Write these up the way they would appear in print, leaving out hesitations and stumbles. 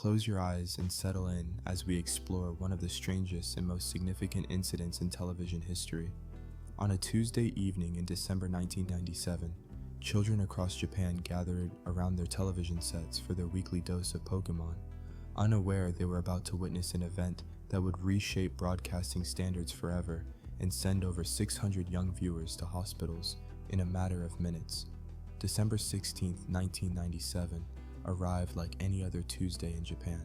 Close your eyes and settle in as we explore one of the strangest and most significant incidents in television history. On a Tuesday evening in December 1997, children across Japan gathered around their television sets for their weekly dose of Pokémon, unaware they were about to witness an event that would reshape broadcasting standards forever and send over 600 young viewers to hospitals in a matter of minutes. December 16, 1997, arrived like any other Tuesday in Japan.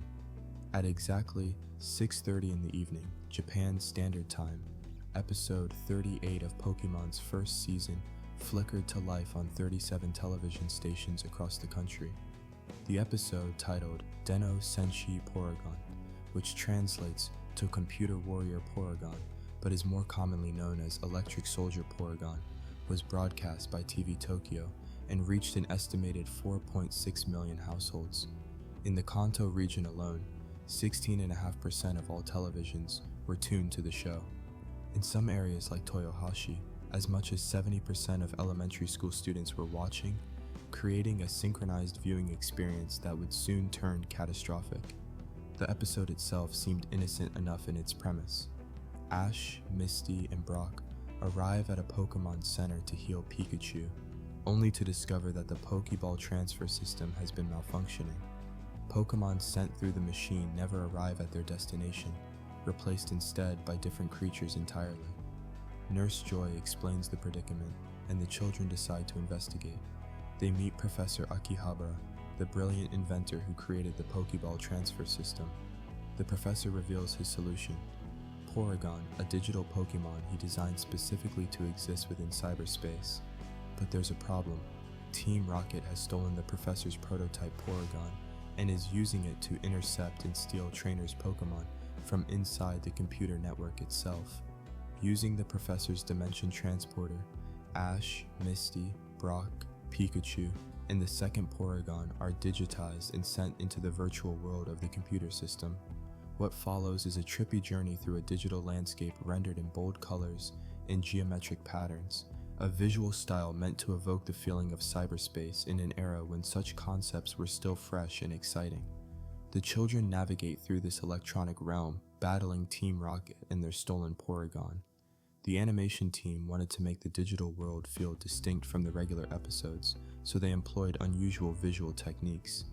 At exactly 6:30 in the evening, Japan Standard Time, episode 38 of Pokémon's first season flickered to life on 37 television stations across the country. The episode, titled Dennō Senshi Porygon, which translates to Computer Warrior Porygon, but is more commonly known as Electric Soldier Porygon, was broadcast by TV Tokyo and reached an estimated 4.6 million households. In the Kanto region alone, 16.5% of all televisions were tuned to the show. In some areas like Toyohashi, as much as 70% of elementary school students were watching, creating a synchronized viewing experience that would soon turn catastrophic. The episode itself seemed innocent enough in its premise. Ash, Misty, and Brock arrive at a Pokémon Center to heal Pikachu, only to discover that the Pokéball transfer system has been malfunctioning. Pokémon sent through the machine never arrive at their destination, replaced instead by different creatures entirely. Nurse Joy explains the predicament, and the children decide to investigate. They meet Professor Akihabara, the brilliant inventor who created the Pokéball transfer system. The professor reveals his solution: Porygon, a digital Pokémon he designed specifically to exist within cyberspace. But there's a problem. Team Rocket has stolen the professor's prototype Porygon and is using it to intercept and steal trainers' Pokémon from inside the computer network itself. Using the professor's dimension transporter, Ash, Misty, Brock, Pikachu, and the second Porygon are digitized and sent into the virtual world of the computer system. What follows is a trippy journey through a digital landscape rendered in bold colors and geometric patterns, a visual style meant to evoke the feeling of cyberspace in an era when such concepts were still fresh and exciting. The children navigate through this electronic realm, battling Team Rocket and their stolen Porygon. The animation team wanted to make the digital world feel distinct from the regular episodes, so they employed unusual visual techniques.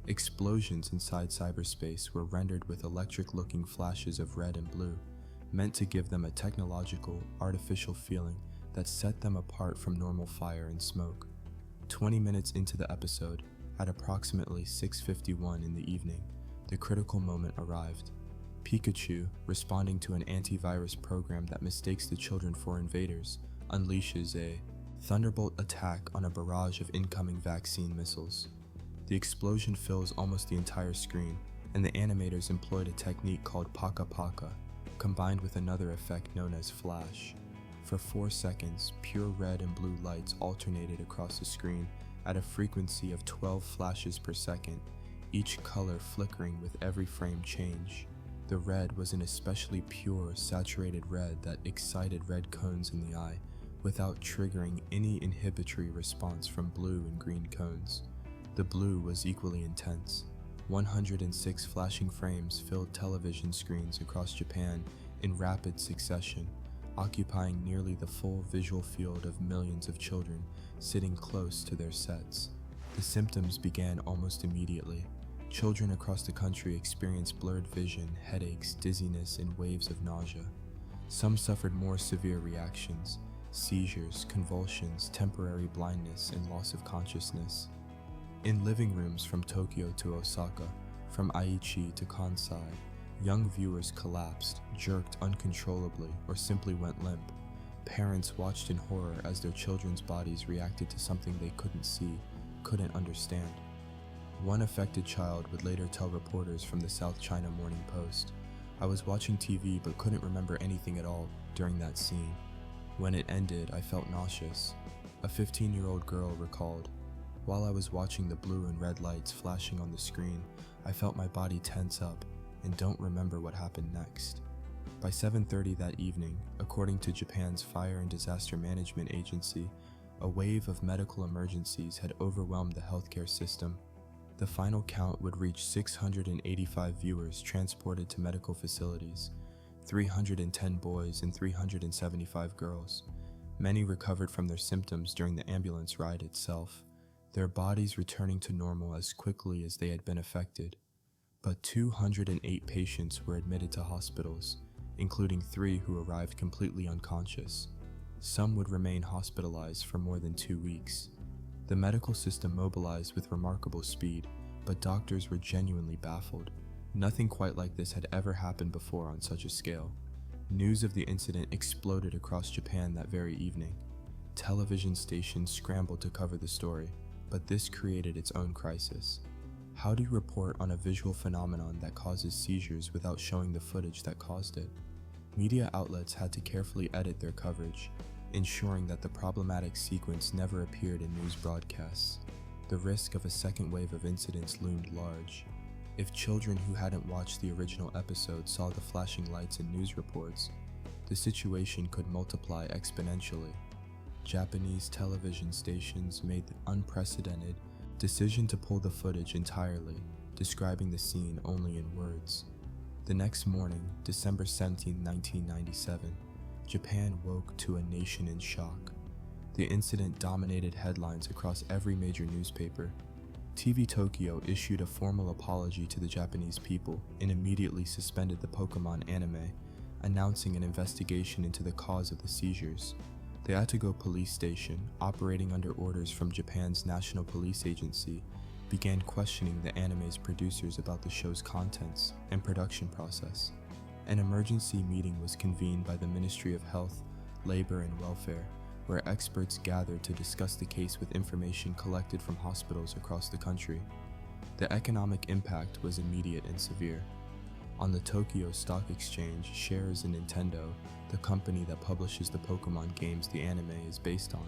Explosions inside cyberspace were rendered with electric-looking flashes of red and blue, meant to give them a technological, artificial feeling that set them apart from normal fire and smoke. 20 minutes into the episode, at approximately 6:51 in the evening, the critical moment arrived. Pikachu, responding to an antivirus program that mistakes the children for invaders, unleashes a thunderbolt attack on a barrage of incoming vaccine missiles. The explosion fills almost the entire screen, and the animators employed a technique called Paka Paka, combined with another effect known as Flash. For 4 seconds, pure red and blue lights alternated across the screen at a frequency of 12 flashes per second, each color flickering with every frame change. The red was an especially pure, saturated red that excited red cones in the eye, without triggering any inhibitory response from blue and green cones. The blue was equally intense. 106 flashing frames filled television screens across Japan in rapid succession, occupying nearly the full visual field of millions of children sitting close to their sets. The symptoms began almost immediately. Children across the country experienced blurred vision, headaches, dizziness, and waves of nausea. Some suffered more severe reactions: seizures, convulsions, temporary blindness, and loss of consciousness. In living rooms from Tokyo to Osaka, from Aichi to Kansai, young viewers collapsed, jerked uncontrollably, or simply went limp. Parents watched in horror as their children's bodies reacted to something they couldn't see, couldn't understand. One affected child would later tell reporters from the South China Morning Post, "I was watching TV but couldn't remember anything at all during that scene. When it ended, I felt nauseous." A 15-year-old girl recalled, "While I was watching the blue and red lights flashing on the screen, I felt my body tense up and don't remember what happened next." By 7:30 that evening, according to Japan's Fire and Disaster Management Agency, a wave of medical emergencies had overwhelmed the healthcare system. The final count would reach 685 viewers transported to medical facilities, 310 boys and 375 girls. Many recovered from their symptoms during the ambulance ride itself, their bodies returning to normal as quickly as they had been affected. But 208 patients were admitted to hospitals, including 3 who arrived completely unconscious. Some would remain hospitalized for more than 2 weeks. The medical system mobilized with remarkable speed, but doctors were genuinely baffled. Nothing quite like this had ever happened before on such a scale. News of the incident exploded across Japan that very evening. Television stations scrambled to cover the story, but this created its own crisis. How do you report on a visual phenomenon that causes seizures without showing the footage that caused it? Media outlets had to carefully edit their coverage, ensuring that the problematic sequence never appeared in news broadcasts. The risk of a second wave of incidents loomed large. If children who hadn't watched the original episode saw the flashing lights in news reports, the situation could multiply exponentially. Japanese television stations made the unprecedented decision to pull the footage entirely, describing the scene only in words. The next morning, December 17, 1997, Japan woke to a nation in shock. The incident dominated headlines across every major newspaper. TV Tokyo issued a formal apology to the Japanese people and immediately suspended the Pokémon anime, announcing an investigation into the cause of the seizures. The Atago police station, operating under orders from Japan's National Police Agency, began questioning the anime's producers about the show's contents and production process. An emergency meeting was convened by the Ministry of Health, Labor and Welfare, where experts gathered to discuss the case with information collected from hospitals across the country. The economic impact was immediate and severe. On the Tokyo Stock Exchange, shares in Nintendo, the company that publishes the Pokémon games the anime is based on,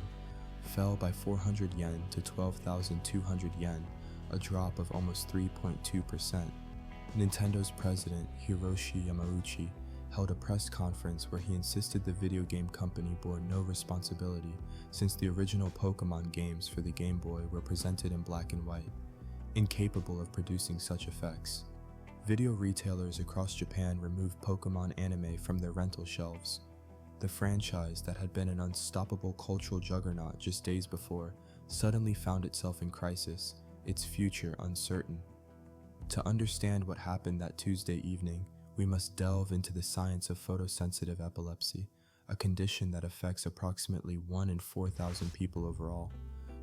fell by 400 yen to 12,200 yen, a drop of almost 3.2%. Nintendo's president, Hiroshi Yamauchi, held a press conference where he insisted the video game company bore no responsibility since the original Pokémon games for the Game Boy were presented in black and white, incapable of producing such effects. Video retailers across Japan removed Pokémon anime from their rental shelves. The franchise that had been an unstoppable cultural juggernaut just days before suddenly found itself in crisis, its future uncertain. To understand what happened that Tuesday evening, we must delve into the science of photosensitive epilepsy, a condition that affects approximately 1 in 4,000 people overall,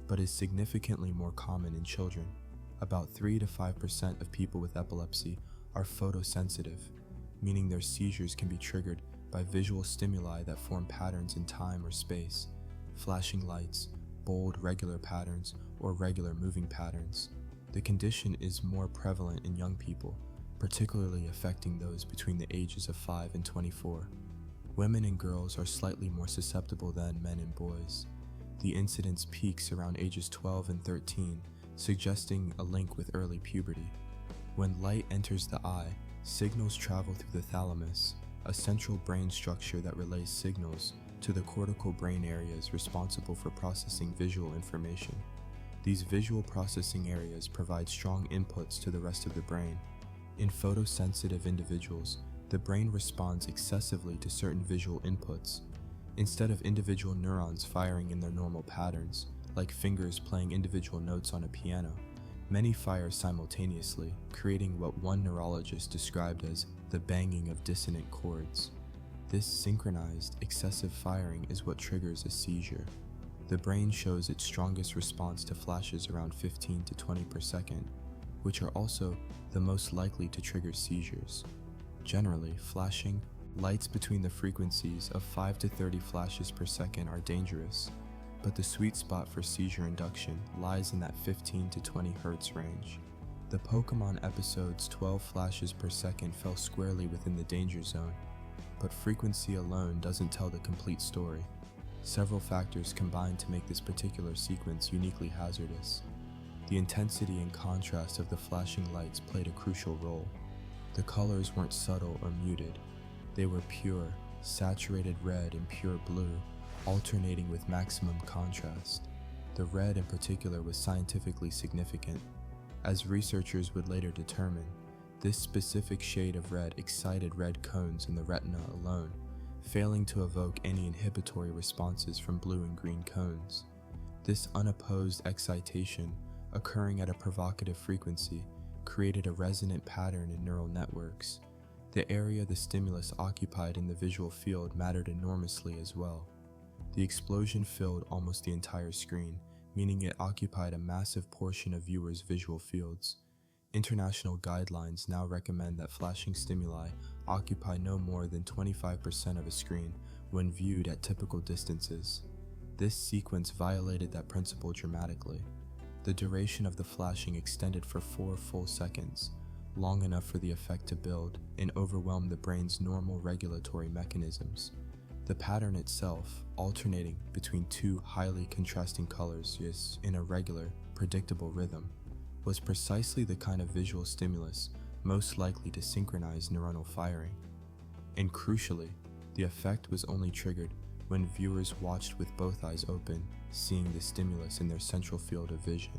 but is significantly more common in children. About 3 to 5% of people with epilepsy are photosensitive, meaning their seizures can be triggered by visual stimuli that form patterns in time or space, flashing lights, bold regular patterns, or regular moving patterns. The condition is more prevalent in young people, particularly affecting those between the ages of 5 and 24. Women and girls are slightly more susceptible than men and boys. The incidence peaks around ages 12 and 13, suggesting a link with early puberty. When light enters the eye, signals travel through the thalamus, a central brain structure that relays signals to the cortical brain areas responsible for processing visual information. These visual processing areas provide strong inputs to the rest of the brain. In photosensitive individuals, the brain responds excessively to certain visual inputs. Instead of individual neurons firing in their normal patterns, like fingers playing individual notes on a piano, many fire simultaneously, creating what one neurologist described as the banging of dissonant chords. This synchronized, excessive firing is what triggers a seizure. The brain shows its strongest response to flashes around 15 to 20 per second, which are also the most likely to trigger seizures. Generally, flashing lights between the frequencies of 5 to 30 flashes per second are dangerous, but the sweet spot for seizure induction lies in that 15 to 20 Hz range. The Pokémon episode's 12 flashes per second fell squarely within the danger zone, but frequency alone doesn't tell the complete story. Several factors combined to make this particular sequence uniquely hazardous. The intensity and contrast of the flashing lights played a crucial role. The colors weren't subtle or muted. They were pure, saturated red and pure blue, alternating with maximum contrast. The red in particular was scientifically significant. As researchers would later determine, this specific shade of red excited red cones in the retina alone, failing to evoke any inhibitory responses from blue and green cones. This unopposed excitation, occurring at a provocative frequency, created a resonant pattern in neural networks. The area the stimulus occupied in the visual field mattered enormously as well. The explosion filled almost the entire screen, meaning it occupied a massive portion of viewers' visual fields. International guidelines now recommend that flashing stimuli occupy no more than 25% of a screen when viewed at typical distances. This sequence violated that principle dramatically. The duration of the flashing extended for 4 full seconds, long enough for the effect to build and overwhelm the brain's normal regulatory mechanisms. The pattern itself, alternating between two highly contrasting colors in a regular, predictable rhythm, was precisely the kind of visual stimulus most likely to synchronize neuronal firing. And crucially, the effect was only triggered when viewers watched with both eyes open, seeing the stimulus in their central field of vision.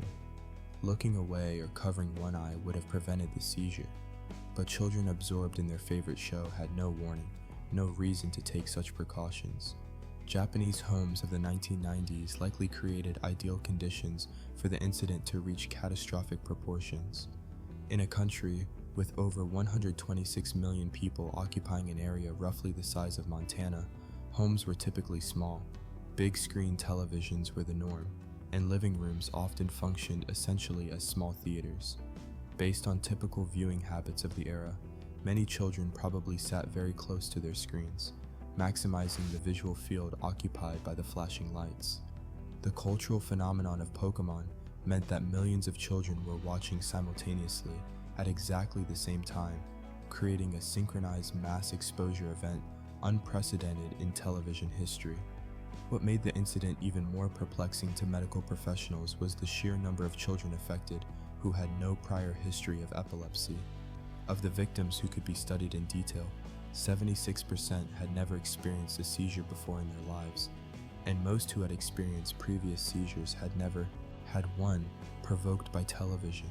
Looking away or covering one eye would have prevented the seizure, but children absorbed in their favorite show had no warning, no reason to take such precautions. Japanese homes of the 1990s likely created ideal conditions for the incident to reach catastrophic proportions. In a country with over 126 million people occupying an area roughly the size of Montana, homes were typically small. Big screen televisions were the norm, and living rooms often functioned essentially as small theaters. Based on typical viewing habits of the era, many children probably sat very close to their screens, maximizing the visual field occupied by the flashing lights. The cultural phenomenon of Pokémon meant that millions of children were watching simultaneously at exactly the same time, creating a synchronized mass exposure event unprecedented in television history. What made the incident even more perplexing to medical professionals was the sheer number of children affected who had no prior history of epilepsy. Of the victims who could be studied in detail, 76% had never experienced a seizure before in their lives, and most who had experienced previous seizures had never had one provoked by television.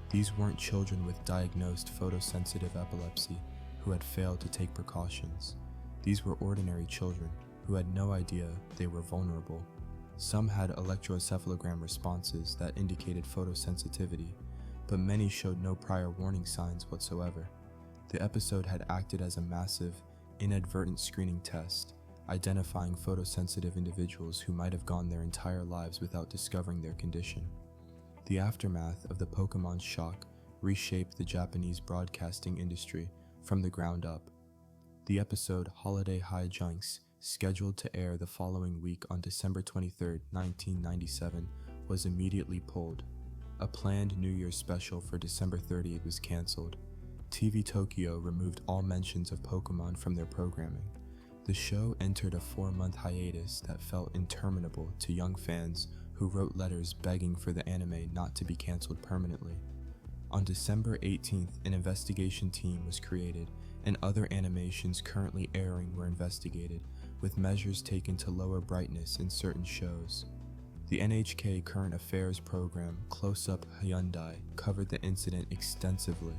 These weren't children with diagnosed photosensitive epilepsy who had failed to take precautions. These were ordinary children who had no idea they were vulnerable. Some had electroencephalogram responses that indicated photosensitivity, but many showed no prior warning signs whatsoever. The episode had acted as a massive, inadvertent screening test, identifying photosensitive individuals who might have gone their entire lives without discovering their condition. The aftermath of the Pokémon shock reshaped the Japanese broadcasting industry from the ground up. The episode Holiday Hijinks, scheduled to air the following week on December 23, 1997, was immediately pulled. A planned New Year's special for December 30th was cancelled. TV Tokyo removed all mentions of Pokémon from their programming. The show entered a 4-month hiatus that felt interminable to young fans who wrote letters begging for the anime not to be cancelled permanently. On December 18th, an investigation team was created, and other animations currently airing were investigated, with measures taken to lower brightness in certain shows. The NHK Current Affairs program Close Up Hyundai covered the incident extensively.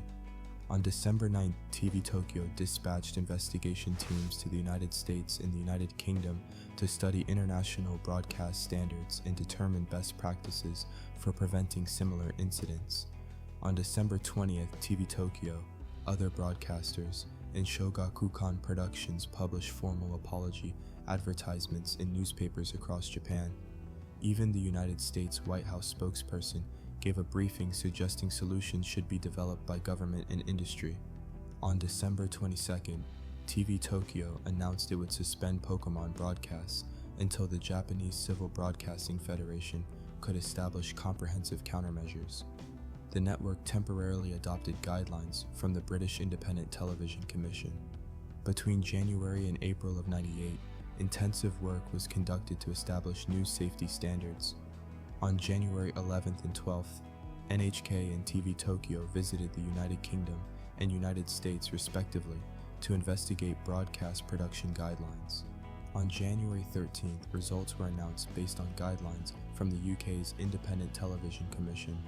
On December 9th, TV Tokyo dispatched investigation teams to the United States and the United Kingdom to study international broadcast standards and determine best practices for preventing similar incidents. On December 20th, TV Tokyo, other broadcasters, and Shogakukan Productions published formal apology advertisements in newspapers across Japan. Even the United States White House spokesperson gave a briefing suggesting solutions should be developed by government and industry. On December 22nd, TV Tokyo announced it would suspend Pokémon broadcasts until the Japanese Civil Broadcasting Federation could establish comprehensive countermeasures. The network temporarily adopted guidelines from the British Independent Television Commission. Between January and April of '98, intensive work was conducted to establish new safety standards. On January 11th and 12th, NHK and TV Tokyo visited the United Kingdom and United States respectively to investigate broadcast production guidelines. On January 13th, results were announced based on guidelines from the UK's Independent Television Commission.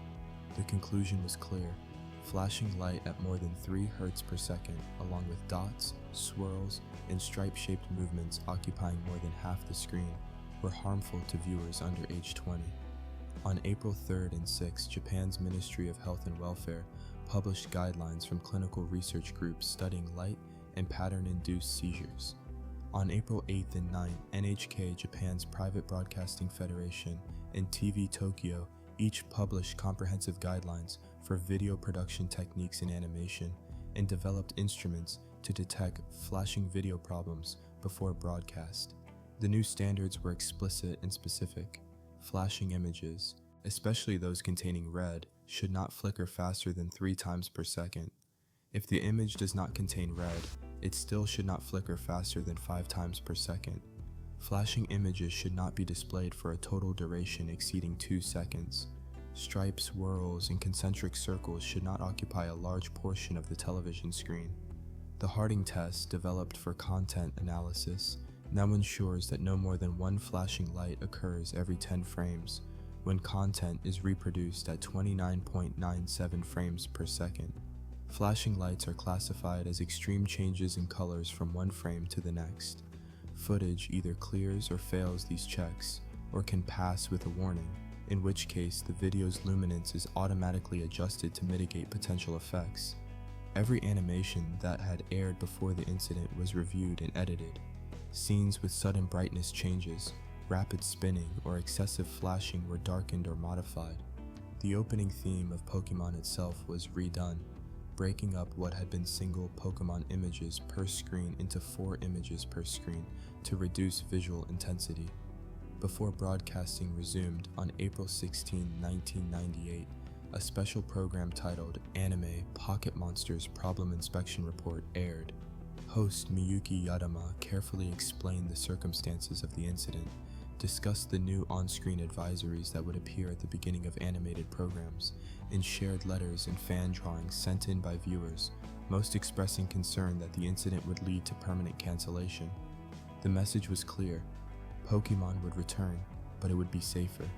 The conclusion was clear. Flashing light at more than 3 Hz per second, along with dots, swirls, and stripe-shaped movements occupying more than half the screen, were harmful to viewers under age 20. On April 3rd and 6th, Japan's Ministry of Health and Welfare published guidelines from clinical research groups studying light and pattern-induced seizures. On April 8th and 9th, NHK, Japan's private broadcasting federation, and TV Tokyo each published comprehensive guidelines for video production techniques in animation and developed instruments to detect flashing video problems before broadcast. The new standards were explicit and specific. Flashing images, especially those containing red, should not flicker faster than 3 times per second. If the image does not contain red, it still should not flicker faster than 5 times per second. Flashing images should not be displayed for a total duration exceeding 2 seconds. Stripes, swirls, and concentric circles should not occupy a large portion of the television screen. The Harding test, developed for content analysis, now ensures that no more than 1 flashing light occurs every 10 frames, when content is reproduced at 29.97 frames per second. Flashing lights are classified as extreme changes in colors from one frame to the next. Footage either clears or fails these checks, or can pass with a warning, in which case the video's luminance is automatically adjusted to mitigate potential effects. Every animation that had aired before the incident was reviewed and edited. Scenes with sudden brightness changes, rapid spinning, or excessive flashing were darkened or modified. The opening theme of Pokémon itself was redone, breaking up what had been single Pokémon images per screen into 4 images per screen to reduce visual intensity. Before broadcasting resumed on April 16, 1998, a special program titled Anime Pocket Monsters Problem Inspection Report aired. Host Miyuki Yadama carefully explained the circumstances of the incident, discussed the new on-screen advisories that would appear at the beginning of animated programs, and shared letters and fan drawings sent in by viewers, most expressing concern that the incident would lead to permanent cancellation. The message was clear. Pokémon would return, but it would be safer.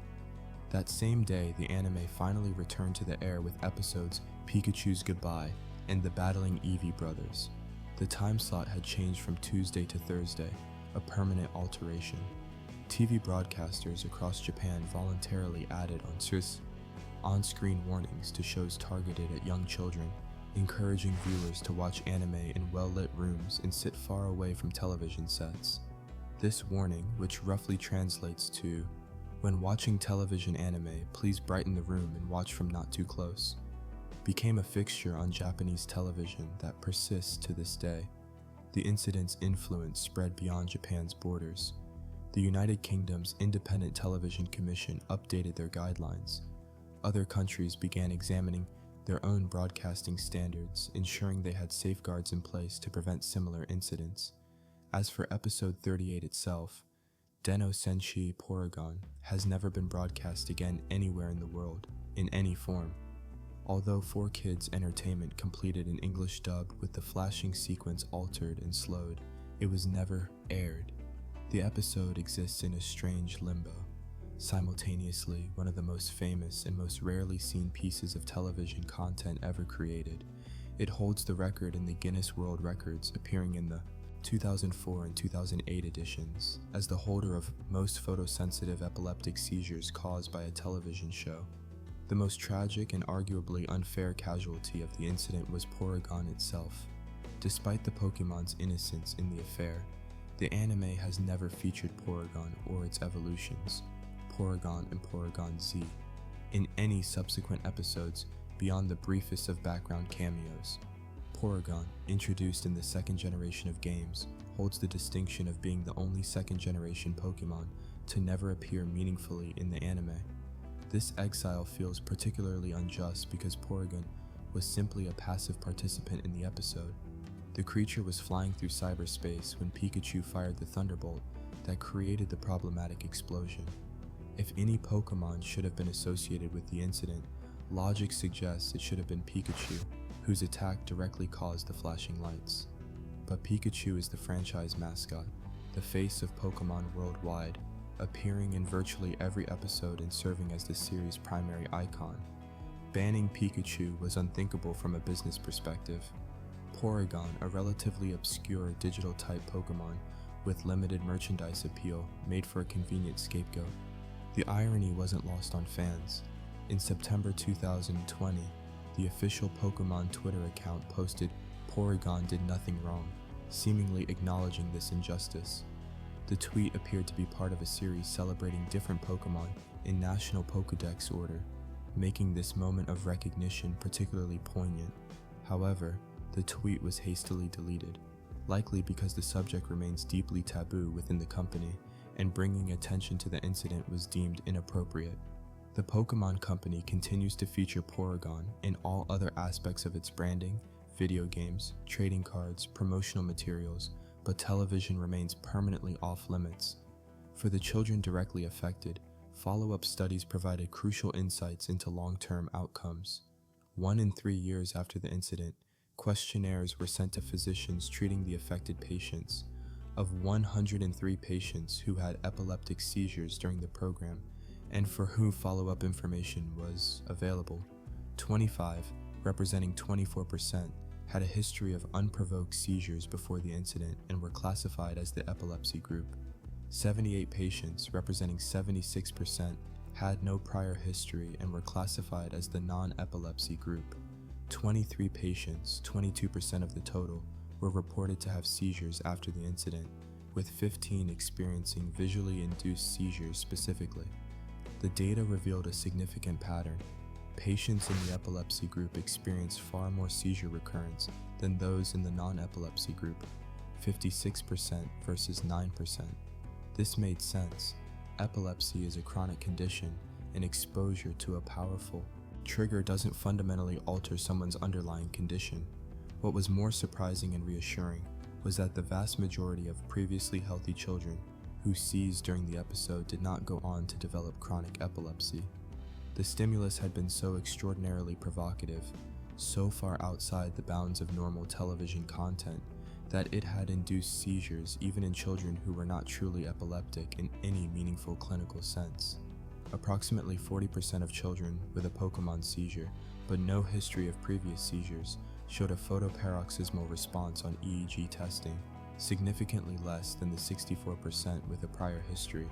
That same day, the anime finally returned to the air with episodes Pikachu's Goodbye and The Battling Eevee Brothers. The time slot had changed from Tuesday to Thursday, a permanent alteration. TV broadcasters across Japan voluntarily added on-screen warnings to shows targeted at young children, encouraging viewers to watch anime in well-lit rooms and sit far away from television sets. This warning, which roughly translates to, "When watching television anime, please brighten the room and watch from not too close," became a fixture on Japanese television that persists to this day. The incident's influence spread beyond Japan's borders. The United Kingdom's Independent Television Commission updated their guidelines. Other countries began examining their own broadcasting standards, ensuring they had safeguards in place to prevent similar incidents. As for episode 38 itself, Dennō Senshi Porygon has never been broadcast again anywhere in the world, in any form. Although 4Kids Entertainment completed an English dub with the flashing sequence altered and slowed, it was never aired. The episode exists in a strange limbo. Simultaneously, one of the most famous and most rarely seen pieces of television content ever created. It holds the record in the Guinness World Records, appearing in the 2004 and 2008 editions as the holder of most photosensitive epileptic seizures caused by a television show. The most tragic and arguably unfair casualty of the incident was Porygon itself. Despite the Pokémon's innocence in the affair, the anime has never featured Porygon or its evolutions, Porygon and Porygon Z, in any subsequent episodes beyond the briefest of background cameos. Porygon, introduced in the second generation of games, holds the distinction of being the only second generation Pokémon to never appear meaningfully in the anime. This exile feels particularly unjust because Porygon was simply a passive participant in the episode. The creature was flying through cyberspace when Pikachu fired the Thunderbolt that created the problematic explosion. If any Pokémon should have been associated with the incident, logic suggests it should have been Pikachu, whose attack directly caused the flashing lights. But Pikachu is the franchise mascot, the face of Pokémon worldwide, appearing in virtually every episode and serving as the series' primary icon. Banning Pikachu was unthinkable from a business perspective. Porygon, a relatively obscure digital-type Pokémon with limited merchandise appeal, made for a convenient scapegoat. The irony wasn't lost on fans. In September 2020, the official Pokémon Twitter account posted Porygon did nothing wrong, seemingly acknowledging this injustice. The tweet appeared to be part of a series celebrating different Pokémon in National Pokédex order, making this moment of recognition particularly poignant. However, the tweet was hastily deleted, likely because the subject remains deeply taboo within the company, and bringing attention to the incident was deemed inappropriate. The Pokémon Company continues to feature Porygon in all other aspects of its branding, video games, trading cards, promotional materials, but television remains permanently off limits. For the children directly affected, follow-up studies provided crucial insights into long-term outcomes. 1 in 3 years after the incident, questionnaires were sent to physicians treating the affected patients. Of 103 patients who had epileptic seizures during the program, and for whom follow-up information was available, 25, representing 24%, had a history of unprovoked seizures before the incident and were classified as the epilepsy group. 78 patients, representing 76%, had no prior history and were classified as the non-epilepsy group. 23 patients, 22% of the total, were reported to have seizures after the incident, with 15 experiencing visually induced seizures specifically. The data revealed a significant pattern. Patients in the epilepsy group experienced far more seizure recurrence than those in the non-epilepsy group, 56% versus 9%. This made sense. Epilepsy is a chronic condition, and exposure to a powerful trigger doesn't fundamentally alter someone's underlying condition. What was more surprising and reassuring was that the vast majority of previously healthy children who seized during the episode did not go on to develop chronic epilepsy. The stimulus had been so extraordinarily provocative, so far outside the bounds of normal television content, that it had induced seizures even in children who were not truly epileptic in any meaningful clinical sense. Approximately 40% of children with a Pokémon seizure, but no history of previous seizures, showed a photoparoxysmal response on EEG testing, significantly less than the 64% with a prior history,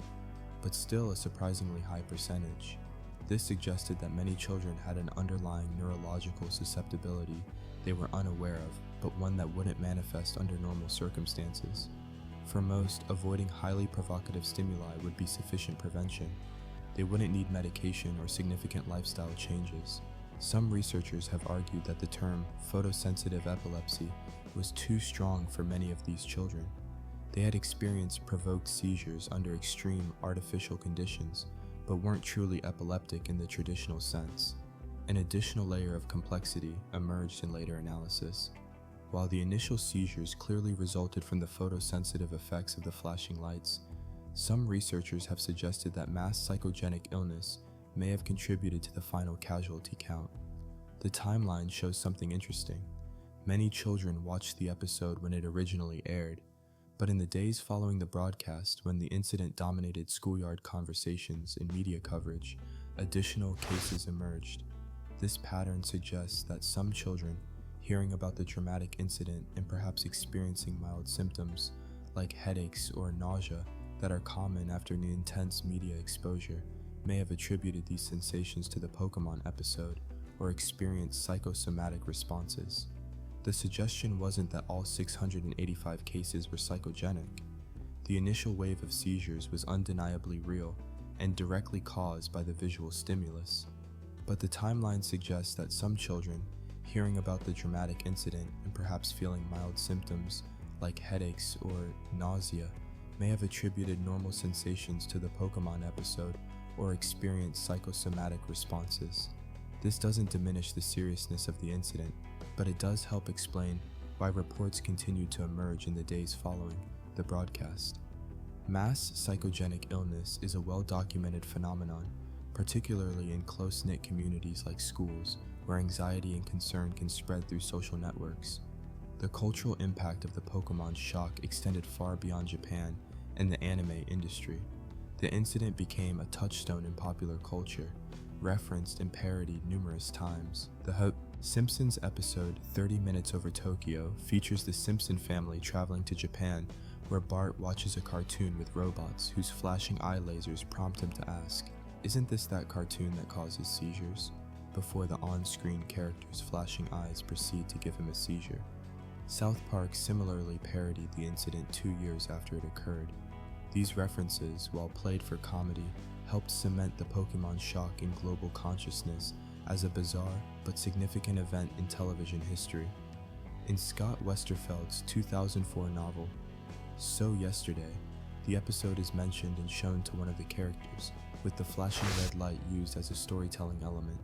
but still a surprisingly high percentage. This suggested that many children had an underlying neurological susceptibility they were unaware of, but one that wouldn't manifest under normal circumstances. For most, avoiding highly provocative stimuli would be sufficient prevention. They wouldn't need medication or significant lifestyle changes. Some researchers have argued that the term photosensitive epilepsy was too strong for many of these children. They had experienced provoked seizures under extreme artificial conditions, but weren't truly epileptic in the traditional sense. An additional layer of complexity emerged in later analysis. While the initial seizures clearly resulted from the photosensitive effects of the flashing lights, some researchers have suggested that mass psychogenic illness may have contributed to the final casualty count. The timeline shows something interesting. Many children watched the episode when it originally aired, but in the days following the broadcast, when the incident dominated schoolyard conversations and media coverage, additional cases emerged. This pattern suggests that some children, hearing about the dramatic incident and perhaps experiencing mild symptoms like headaches or nausea that are common after the intense media exposure, may have attributed these sensations to the Pokémon episode or experienced psychosomatic responses. The suggestion wasn't that all 685 cases were psychogenic. The initial wave of seizures was undeniably real and directly caused by the visual stimulus. But the timeline suggests that some children, hearing about the dramatic incident and perhaps feeling mild symptoms like headaches or nausea, may have attributed normal sensations to the Pokémon episode or experienced psychosomatic responses. This doesn't diminish the seriousness of the incident, but it does help explain why reports continued to emerge in the days following the broadcast. Mass psychogenic illness is a well-documented phenomenon, particularly in close-knit communities like schools, where anxiety and concern can spread through social networks. The cultural impact of the Pokémon shock extended far beyond Japan and the anime industry. The incident became a touchstone in popular culture, referenced and parodied numerous times. The Simpsons episode 30 Minutes Over Tokyo features the Simpson family traveling to Japan, where Bart watches a cartoon with robots whose flashing eye lasers prompt him to ask, "Isn't this that cartoon that causes seizures?" before the on-screen character's flashing eyes proceed to give him a seizure. South Park similarly parodied the incident 2 years after it occurred. These references, while played for comedy, helped cement the Pokémon shock in global consciousness as a bizarre but significant event in television history. In Scott Westerfeld's 2004 novel, So Yesterday, the episode is mentioned and shown to one of the characters, with the flashing red light used as a storytelling element.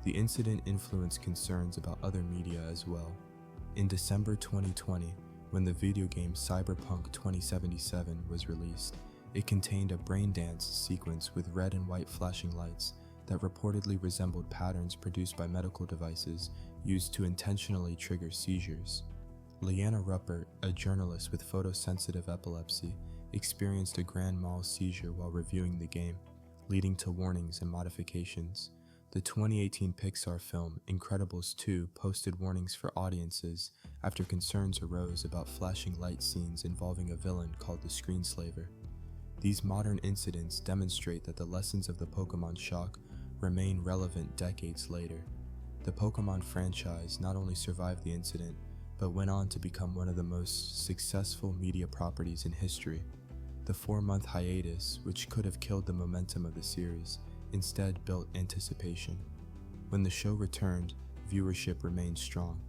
The incident influenced concerns about other media as well. In December 2020, when the video game Cyberpunk 2077 was released, it contained a brain dance sequence with red and white flashing lights that reportedly resembled patterns produced by medical devices used to intentionally trigger seizures. Leanna Ruppert, a journalist with photosensitive epilepsy, experienced a grand mal seizure while reviewing the game, leading to warnings and modifications. The 2018 Pixar film Incredibles 2 posted warnings for audiences after concerns arose about flashing light scenes involving a villain called the Screenslaver. These modern incidents demonstrate that the lessons of the Pokémon shock remain relevant decades later. The Pokémon franchise not only survived the incident, but went on to become one of the most successful media properties in history. The 4-month hiatus, which could have killed the momentum of the series, instead built anticipation. When the show returned, viewership remained strong.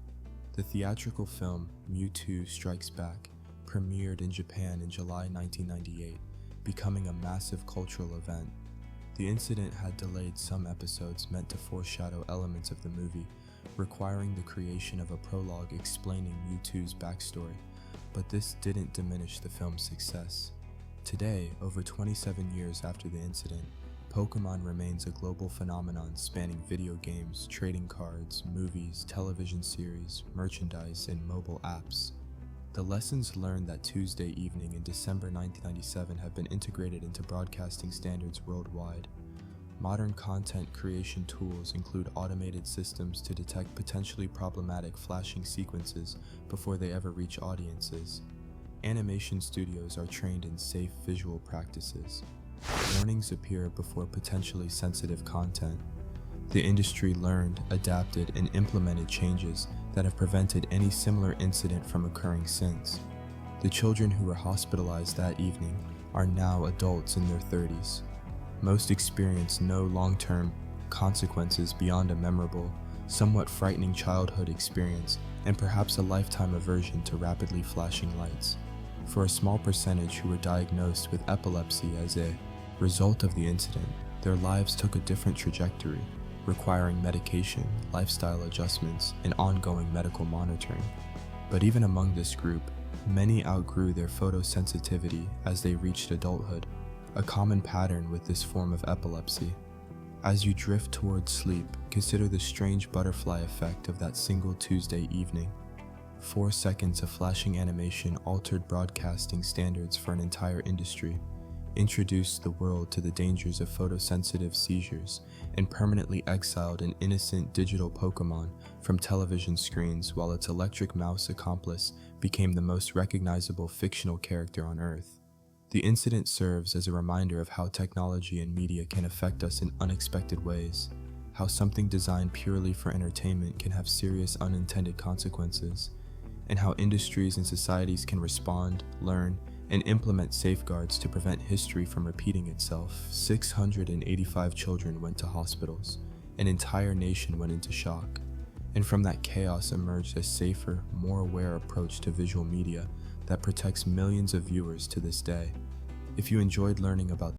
The theatrical film Mewtwo Strikes Back premiered in Japan in July 1998, becoming a massive cultural event. The incident had delayed some episodes meant to foreshadow elements of the movie, requiring the creation of a prologue explaining Mewtwo's backstory, but this didn't diminish the film's success. Today, over 27 years after the incident, Pokémon remains a global phenomenon spanning video games, trading cards, movies, television series, merchandise, and mobile apps. The lessons learned that Tuesday evening in December 1997 have been integrated into broadcasting standards worldwide. Modern content creation tools include automated systems to detect potentially problematic flashing sequences before they ever reach audiences. Animation studios are trained in safe visual practices. Warnings appear before potentially sensitive content. The industry learned, adapted, and implemented changes that have prevented any similar incident from occurring since. The children who were hospitalized that evening are now adults in their 30s. Most experience no long-term consequences beyond a memorable, somewhat frightening childhood experience and perhaps a lifetime aversion to rapidly flashing lights. For a small percentage who were diagnosed with epilepsy as a result of the incident, their lives took a different trajectory, requiring medication, lifestyle adjustments, and ongoing medical monitoring. But even among this group, many outgrew their photosensitivity as they reached adulthood, a common pattern with this form of epilepsy. As you drift towards sleep, consider the strange butterfly effect of that single Tuesday evening. 4 seconds of flashing animation altered broadcasting standards for an entire industry, introduced the world to the dangers of photosensitive seizures, and permanently exiled an innocent digital Pokémon from television screens while its electric mouse accomplice became the most recognizable fictional character on Earth. The incident serves as a reminder of how technology and media can affect us in unexpected ways, how something designed purely for entertainment can have serious unintended consequences, and how industries and societies can respond, learn, and implement safeguards to prevent history from repeating itself. 685 children went to hospitals. An entire nation went into shock. And from that chaos emerged a safer, more aware approach to visual media that protects millions of viewers to this day. If you enjoyed learning about